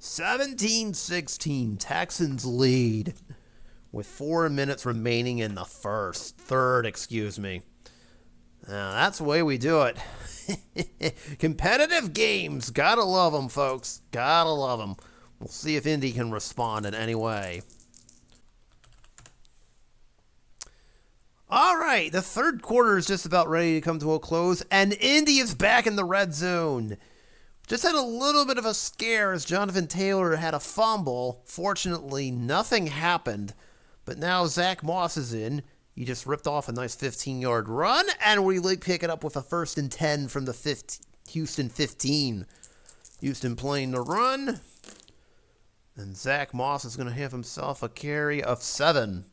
17-16, Texans lead with 4 minutes remaining in the third, excuse me. Now, that's the way we do it. Competitive games. Gotta love them, folks. Gotta love them. We'll see if Indy can respond in any way. All right, the third quarter is just about ready to come to a close, and Indy is back in the red zone. Just had a little bit of a scare as Jonathan Taylor had a fumble. Fortunately, nothing happened, but now Zach Moss is in. He just ripped off a nice 15-yard run, and we pick it up with a 1st and 10 from the Houston 15. Houston playing the run. And Zach Moss is going to have himself a carry of 7.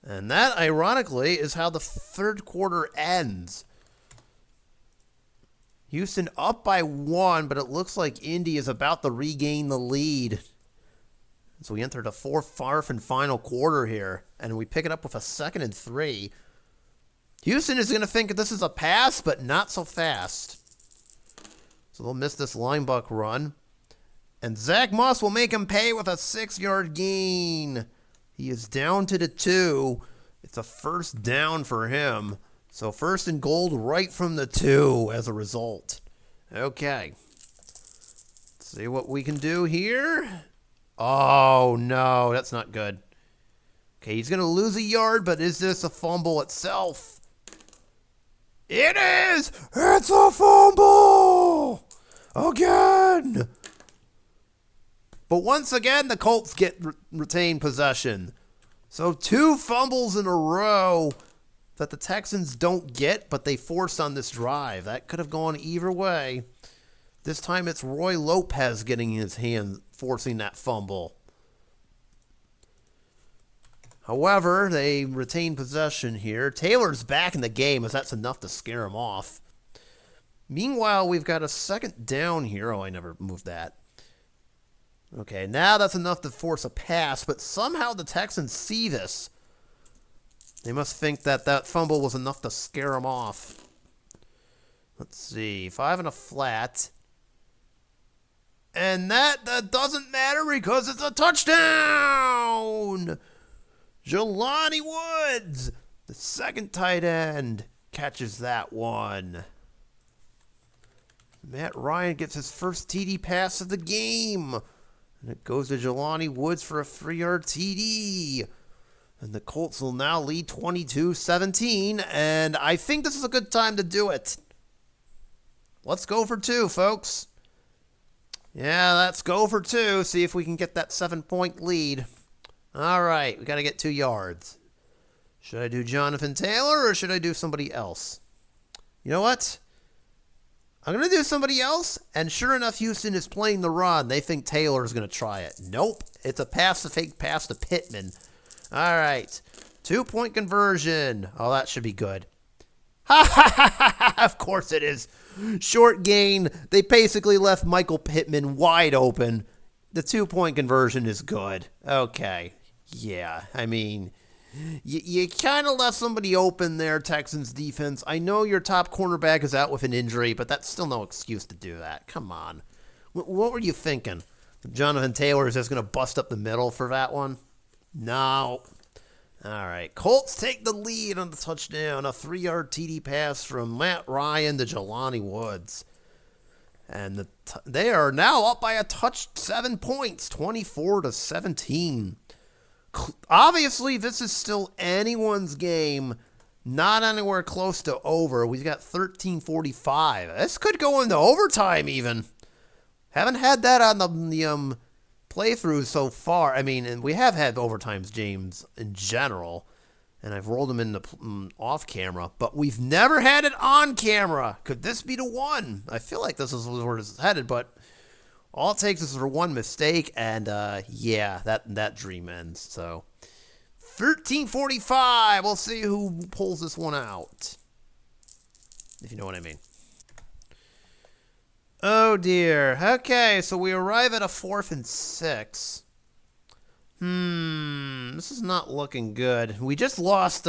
And that, ironically, is how the third quarter ends. Houston up by 1, but it looks like Indy is about to regain the lead. So we enter the fourth and final quarter here, and we pick it up with a 2nd and 3. Houston is going to think this is a pass, but not so fast. So they'll miss this linebucker run. And Zach Moss will make him pay with a 6-yard gain. He is down to the 2. It's a first down for him. So 1st and goal right from the 2 as a result. Okay. Let's see what we can do here. Oh, no, that's not good. Okay, he's going to lose a yard, but is this a fumble itself? It is! It's a fumble! Again! But once again, the Colts get retain possession. So 2 fumbles in a row that the Texans don't get, but they forced on this drive. That could have gone either way. This time it's Roy Lopez getting his hand, forcing that fumble. However, they retain possession here. Taylor's back in the game, as that's enough to scare him off. Meanwhile, we've got a 2nd down here. Oh, I never moved that. Okay, now that's enough to force a pass, but somehow the Texans see this. They must think that that fumble was enough to scare them off. Let's see, 5 and a flat. And that doesn't matter because it's a touchdown! Jelani Woods, the 2nd tight end, catches that one. Matt Ryan gets his first TD pass of the game. And it goes to Jelani Woods for a 3-yard TD. And the Colts will now lead 22-17. And I think this is a good time to do it. Let's go for 2, folks. Yeah, let's go for 2. See if we can get that 7-point lead. All right, we got to get 2 yards. Should I do Jonathan Taylor or should I do somebody else? You know what? I'm going to do somebody else, and sure enough, Houston is playing the run. They think Taylor is going to try it. Nope, it's a fake pass to Pittman. All right, 2-point conversion. Oh, that should be good. Ha ha ha ha! Of course it is. Short gain. They basically left Michael Pittman wide open. The 2-point conversion is good. Okay, yeah, I mean, you kind of left somebody open there, Texans defense. I know your top cornerback is out with an injury, but that's still no excuse to do that. Come on. What were you thinking? Jonathan Taylor is just going to bust up the middle for that one? No. All right. Colts take the lead on the touchdown. A 3-yard TD pass from Matt Ryan to Jelani Woods. And they are now up by a 7 points, 24-17. Obviously, this is still anyone's game, not anywhere close to over. We've got 13:45. This could go into overtime even. Haven't had that on the playthroughs so far. I mean, and we have had overtimes, James, in general, and I've rolled them in the off camera, but we've never had it on camera. Could this be the one? I feel like this is where this is headed, but all it takes is for one mistake, and yeah, that dream ends. So 13:45. We'll see who pulls this one out, if you know what I mean. Oh dear. Okay, so we arrive at a 4th and 6. This is not looking good. We just lost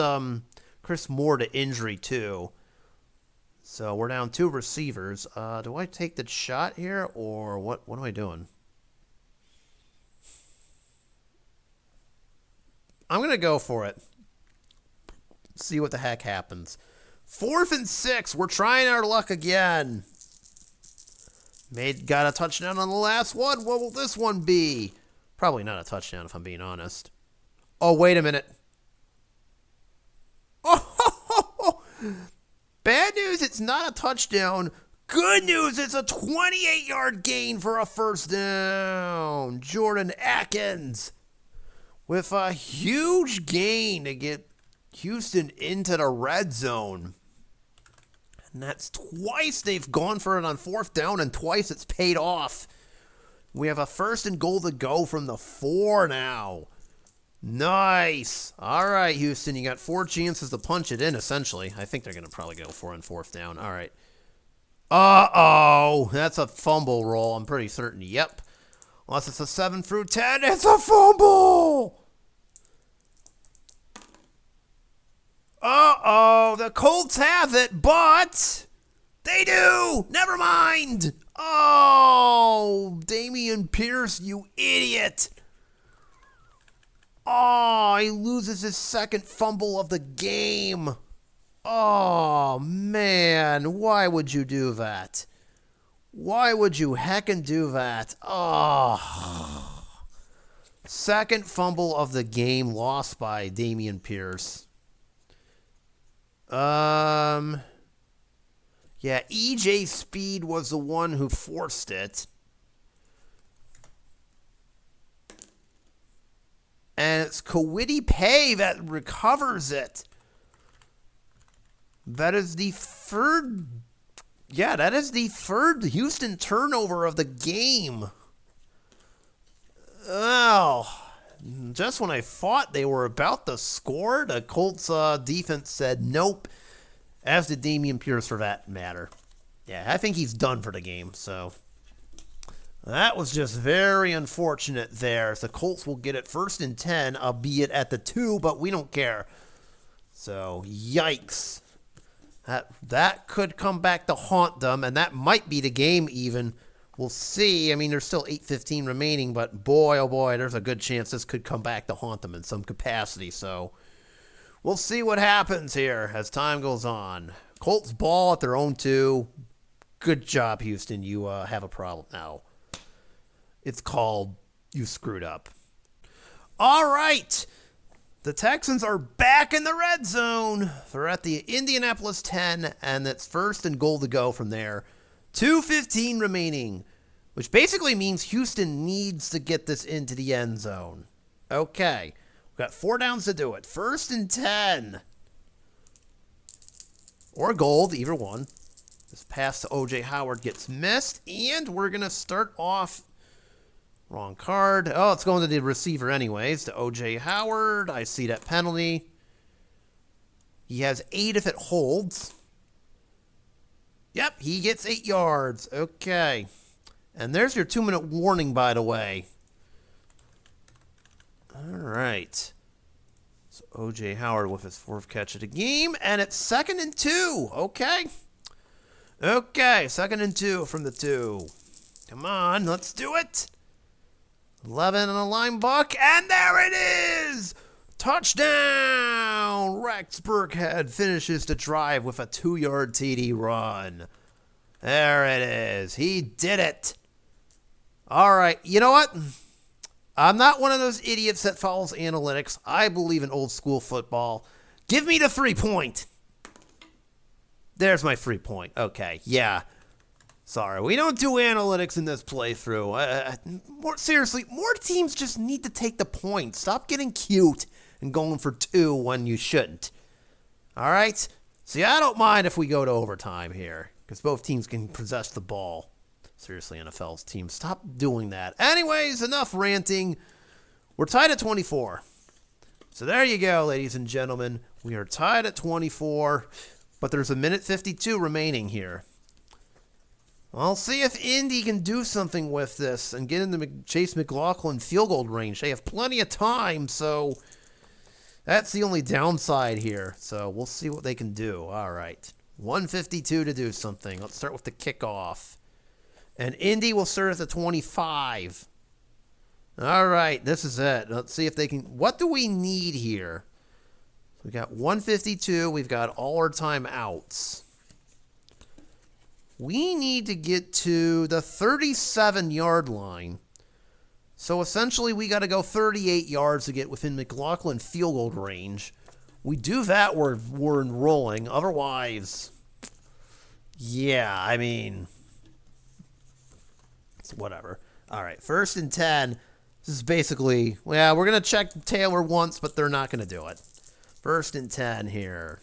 Chris Moore to injury too. So we're down 2 receivers. Do I take the shot here, or what am I doing? I'm going to go for it. See what the heck happens. 4th and 6. We're trying our luck again. Got a touchdown on the last one. What will this one be? Probably not a touchdown if I'm being honest. Oh, wait a minute. Oh, bad news, it's not a touchdown. Good news, it's a 28-yard gain for a first down. Jordan Atkins with a huge gain to get Houston into the red zone. And that's twice they've gone for it on 4th down, and twice it's paid off. We have a first and goal to go from the 4 now. Nice. All right, Houston, you got 4 chances to punch it in, essentially. I think they're going to probably go for it on 4th down. All right. Uh-oh. That's a fumble roll, I'm pretty certain. Yep. Unless it's a 7 through 10, it's a fumble! Uh-oh. The Colts have it, but they do. Never mind. Oh, Damian Pierce, you idiot. Oh, he loses his 2nd fumble of the game. Oh, man. Why would you do that? Why would you heckin' do that? Oh. 2nd fumble of the game lost by Damian Pierce. Yeah, EJ Speed was the one who forced it. And it's Kwity Paye that recovers it. That is the 3rd. Yeah, that is the 3rd Houston turnover of the game. Oh, just when I thought they were about to score, the Colts defense said nope, as did Damian Pierce for that matter. Yeah, I think he's done for the game, so that was just very unfortunate there. The Colts will get it 1st and 10, albeit at the 2, but we don't care. So, yikes. That could come back to haunt them, and that might be the game even. We'll see. I mean, there's still 8:15 remaining, but boy, oh boy, there's a good chance this could come back to haunt them in some capacity. So we'll see what happens here as time goes on. Colts ball at their own 2. Good job, Houston. You have a problem now. It's called you screwed up. All right. The Texans are back in the red zone. They're at the Indianapolis 10, and it's 1st and goal to go from there. 2:15 remaining, which basically means Houston needs to get this into the end zone. Okay. We've got 4 downs to do it. 1st and 10. Or gold, either one. This pass to O.J. Howard gets missed, and we're going to start off. Wrong card. Oh, it's going to the receiver anyways, to O.J. Howard. I see that penalty. He has 8 if it holds. Yep, he gets 8 yards. Okay. And there's your 2-minute warning, by the way. All right. So O.J. Howard with his 4th catch of the game, and it's 2nd and 2. Okay. Okay, 2nd and 2 from the 2. Come on, let's do it. 11 on a line buck, and there it is! Touchdown! Rex Burkhead finishes the drive with a 2-yard TD run. There it is. He did it. All right, you know what? I'm not one of those idiots that follows analytics. I believe in old school football. Give me the 3-point. There's my 3-point. Okay, yeah. Sorry, we don't do analytics in this playthrough. Seriously, more teams just need to take the points. Stop getting cute and going for 2 when you shouldn't. All right? See, I don't mind if we go to overtime here, because both teams can possess the ball. Seriously, NFL's team, stop doing that. Anyways, enough ranting. We're tied at 24. So there you go, ladies and gentlemen. We are tied at 24, but there's a minute 52 remaining here. I'll see if Indy can do something with this and get into Chase McLaughlin field goal range. They have plenty of time, so that's the only downside here. So we'll see what they can do. All right. 1:52 to do something. Let's start with the kickoff. And Indy will start at the 25. All right, this is it. Let's see if they can. What do we need here? We got 1:52. We've got all our timeouts. We need to get to the 37-yard line. So essentially, we got to go 38 yards to get within McLaughlin field goal range. We do that, we're enrolling. Otherwise, yeah, I mean, it's whatever. All right, 1st and 10. This is basically, well, we're going to check Taylor once, but they're not going to do it. 1st and 10 here.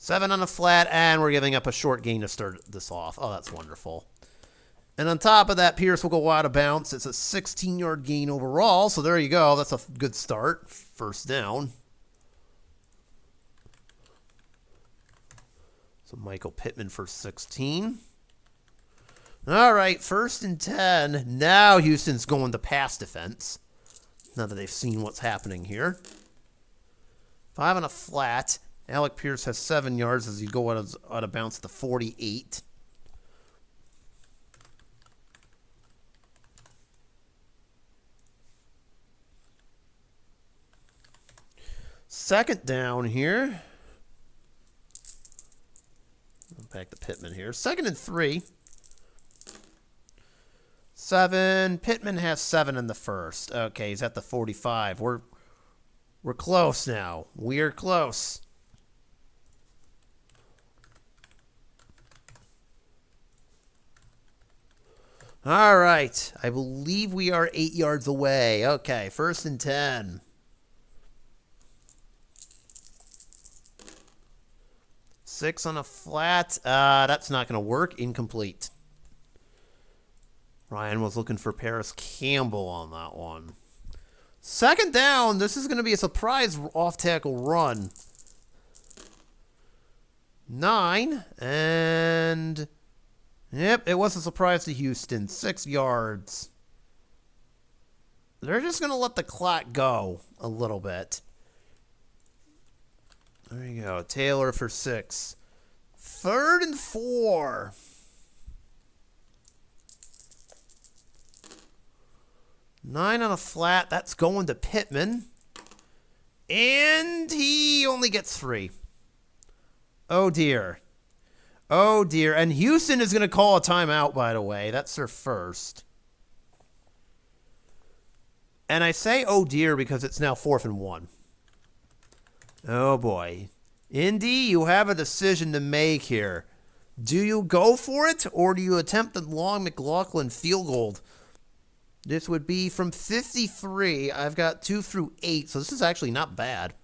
7 on the flat, and we're giving up a short gain to start this off. Oh, that's wonderful. And on top of that, Pierce will go out of bounds. It's a 16-yard gain overall. So there you go. That's a good start. First down. So Michael Pittman for 16. All right, 1st and 10. Now Houston's going to pass defense. Now that they've seen what's happening here. 5 on a flat. Alec Pierce has 7 yards as you go out of bounds to 48. Second down here. Back to Pittman here. 2nd and 3. 7. Pittman has 7 in the first. Okay, he's at the 45. We're close now. We're close. All right. I believe we are 8 yards away. Okay, 1st and 10. 6 on a flat. That's not going to work. Incomplete. Ryan was looking for Paris Campbell on that one. 2nd down. This is going to be a surprise off-tackle run. 9. And... Yep, it was a surprise to Houston. 6 yards. They're just going to let the clock go a little bit. There you go. Taylor for 6. 3rd and 4. Nine on a flat. That's going to Pittman. And he only gets 3. Oh, dear. Oh, dear. And Houston is going to call a timeout, by the way. That's their first. And I say, oh, dear, because it's now 4th and 1. Oh, boy. Indy, you have a decision to make here. Do you go for it, or do you attempt the long McLaughlin field goal? This would be from 53. I've got 2 through 8, so this is actually not bad.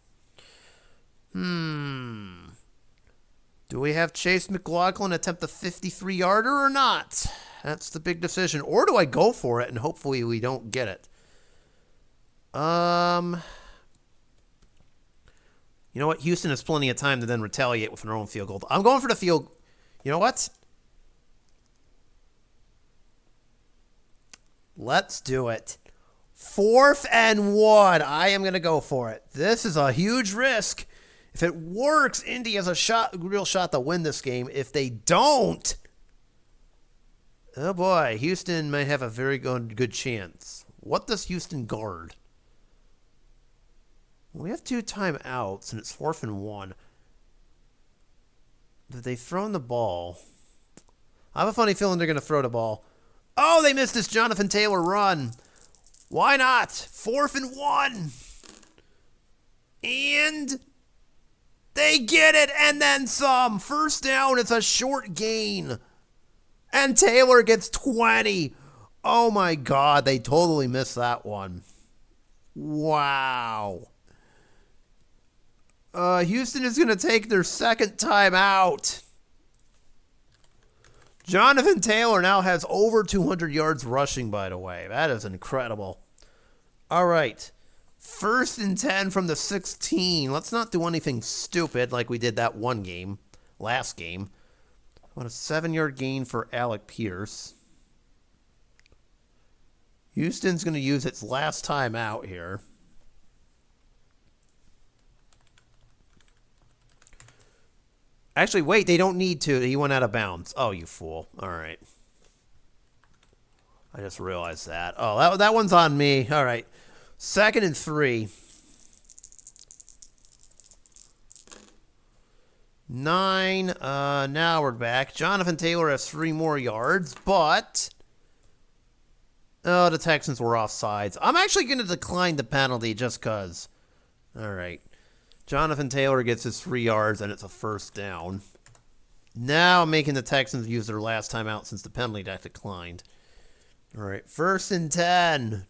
Do we have Chase McLaughlin attempt the 53-yarder or not? That's the big decision. Or do I go for it and hopefully we don't get it? You know what? Houston has plenty of time to then retaliate with their own field goal. I'm going for the field. You know what? Let's do it. 4th and 1. I am going to go for it. This is a huge risk. If it works, Indy has a real shot to win this game. If they don't, oh boy, Houston may have a very good chance. What does Houston guard? We have 2 timeouts, and it's 4th and 1. Did they throw the ball? I have a funny feeling they're going to throw the ball. Oh, they missed this Jonathan Taylor run. Why not? 4th and 1. And they get it, and then some. First down, it's a short gain. And Taylor gets 20. Oh, my God, they totally missed that one. Wow. Houston is going to take their 2nd time out. Jonathan Taylor now has over 200 yards rushing, by the way. That is incredible. All right. 1st and 10 from the 16. Let's not do anything stupid like we did that one game, last game. What a 7-yard gain for Alec Pierce. Houston's going to use its last time out here. Actually, wait, they don't need to. He went out of bounds. Oh, you fool. All right. I just realized that. Oh, that one's on me. All right. 2nd and 3. 9. Now we're back. Jonathan Taylor has 3 more yards, but... Oh, the Texans were offsides. I'm actually going to decline the penalty just because. All right. Jonathan Taylor gets his 3 yards, and it's a 1st down. Now making the Texans use their last time out since the penalty got declined. All right, 1st and 10.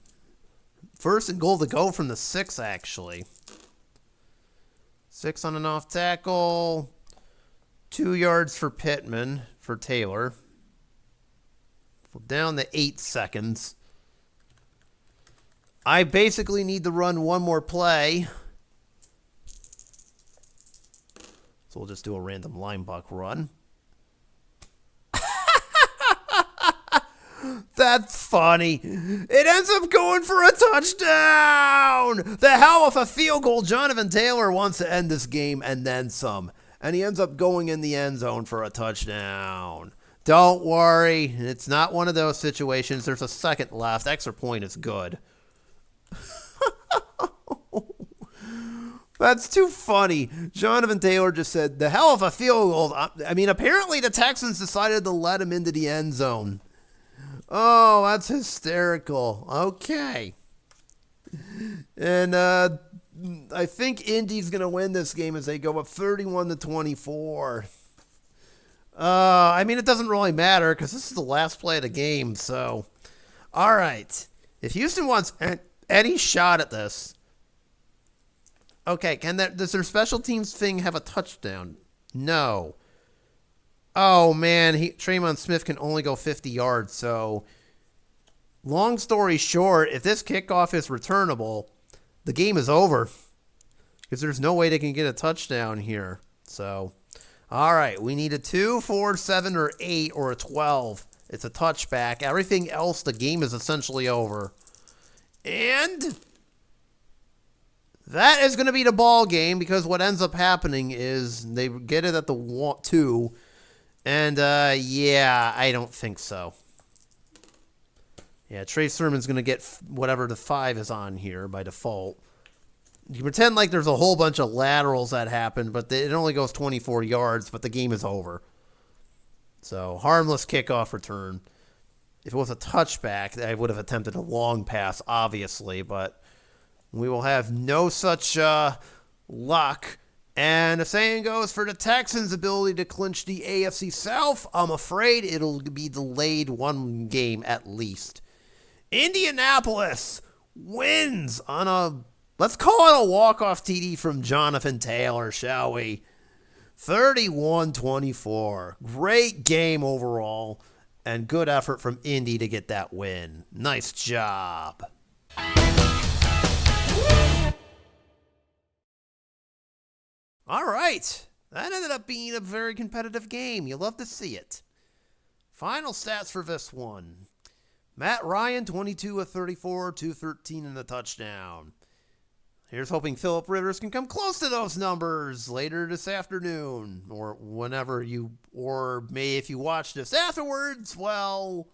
1st and goal to go from the 6, actually. 6 on an off tackle. 2 yards for Pittman, for Taylor. We're down to 8 seconds. I basically need to run one more play. So we'll just do a random linebucker run. That's funny. It ends up going for a touchdown. The hell of a field goal. Jonathan Taylor wants to end this game and then some. And he ends up going in the end zone for a touchdown. Don't worry. It's not one of those situations. There's a second left. Extra point is good. That's too funny. Jonathan Taylor just said, the hell of a field goal. I mean, apparently the Texans decided to let him into the end zone. Oh, that's hysterical. Okay. And I think Indy's going to win this game as they go up 31-24. I mean, it doesn't really matter because this is the last play of the game. So, all right. If Houston wants any shot at this, okay, does their special teams thing have a touchdown? No. Oh, man, Tremon Smith can only go 50 yards. So, long story short, if this kickoff is returnable, the game is over. Because there's no way they can get a touchdown here. So, all right, we need a 2, 4, 7, or 8, or a 12. It's a touchback. Everything else, the game is essentially over. And that is going to be the ball game because what ends up happening is they get it at the 2. And, yeah, I don't think so. Yeah, Trey Sermon's going to get whatever the 5 is on here by default. You pretend like there's a whole bunch of laterals that happen, but it only goes 24 yards, but the game is over. So, harmless kickoff return. If it was a touchback, I would have attempted a long pass, obviously, but we will have no such luck. And the saying goes, for the Texans' ability to clinch the AFC South, I'm afraid it'll be delayed one game at least. Indianapolis wins on a, let's call it a walk-off TD from Jonathan Taylor, shall we? 31-24. Great game overall, and good effort from Indy to get that win. Nice job. All right. That ended up being a very competitive game. You love to see it. Final stats for this one. Matt Ryan, 22 of 34, 213 and a touchdown. Here's hoping Phillip Rivers can come close to those numbers later this afternoon or whenever if you watch this afterwards, well,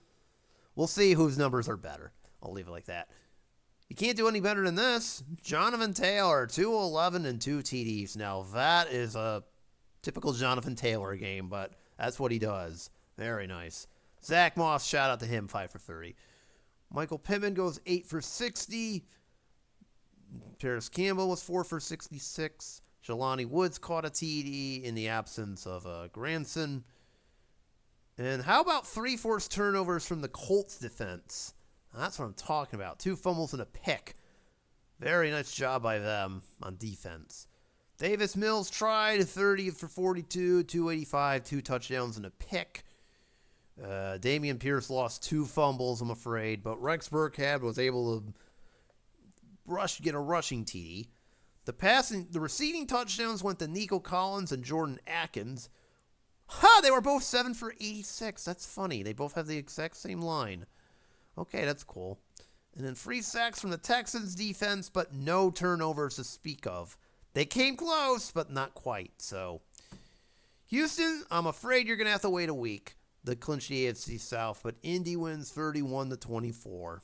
we'll see whose numbers are better. I'll leave it like that. You can't do any better than this. Jonathan Taylor, 211 and 2 TDs. Now, that is a typical Jonathan Taylor game, but that's what he does. Very nice. Zach Moss, shout out to him, 5 for 30. Michael Pittman goes 8 for 60. Paris Campbell was 4 for 66. Jelani Woods caught a TD in the absence of Granson. And how about 3 forced turnovers from the Colts defense? That's what I'm talking about. 2 fumbles and a pick. Very nice job by them on defense. Davis Mills tried 30 for 42, 285, 2 touchdowns and a pick. Damian Pierce lost 2 fumbles, I'm afraid, but Rex Burkhead was able to get a rushing TD. The receiving touchdowns went to Nico Collins and Jordan Atkins. They were both 7 for 86. That's funny. They both have the exact same line. Okay, that's cool. And then 3 sacks from the Texans defense, but no turnovers to speak of. They came close, but not quite. So, Houston, I'm afraid you're going to have to wait a week to clinch the AFC South, but Indy wins 31-24.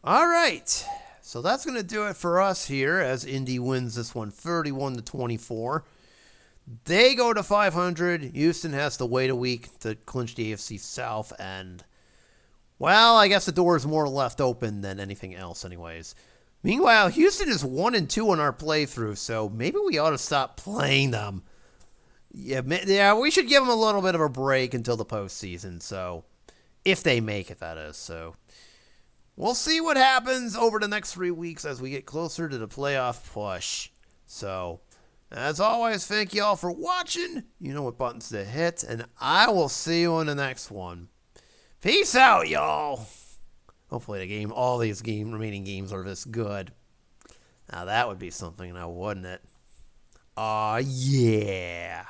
All right, so that's going to do it for us here as Indy wins this one 31-24. They go to 500. Houston has to wait a week to clinch the AFC South, and well, I guess the door is more left open than anything else anyways. Meanwhile, Houston is 1-2 on our playthrough, so maybe we ought to stop playing them. Yeah, we should give them a little bit of a break until the postseason, so if they make it, that is. So we'll see what happens over the next 3 weeks as we get closer to the playoff push. So, as always, thank you all for watching. You know what buttons to hit, and I will see you on the next one. Peace out, y'all. Hopefully all these remaining games are this good. Now that would be something now, wouldn't it? Aw, yeah.